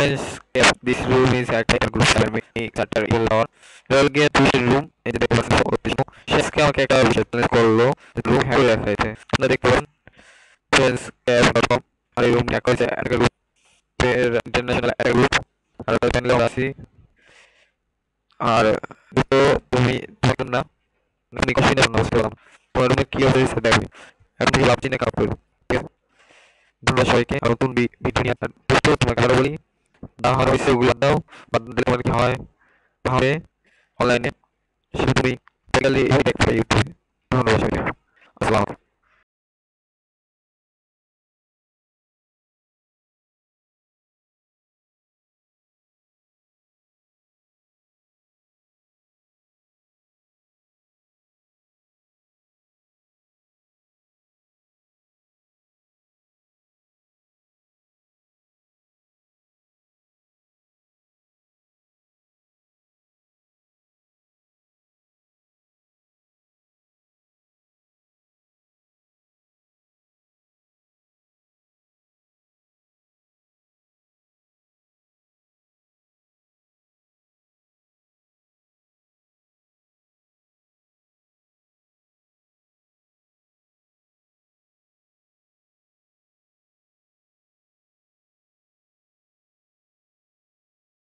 Friends, yes, this room is at a group ceremony at a law. You'll get to the room in the person for the show. শেষকে আমাকে একটা বিষয় করলো room hack লেখা হয়েছে আপনারা দেখতে পারেন friends.com আর এই রুম হ্যাক করেছে একটা গ্রুপের ইন্টারন্যাশনাল একটা গ্রুপ আর ওটা চ্যানেলে আছি আর দুটো তুমি থাকবেন না তুমি কষ্ট নেবেন না বুঝতে পারলাম তোমার রুমে কি হয়েছে দেখবে এখন থেকে ভাবছি না কাপ করবো ঠিক আছে ধন্যবাদ সবাইকে আর নতুন ভিডিও নিয়ে আপনার তোমাকে আরো বলি না হওয়ার হয়েছে ওগুলো দাও বাদ দিলে তোমার কি হয় হবে অনলাইনে সেটা তুমি দেখতে ইউটিউবে ধন্যবাদ সবাইকে আসসালাম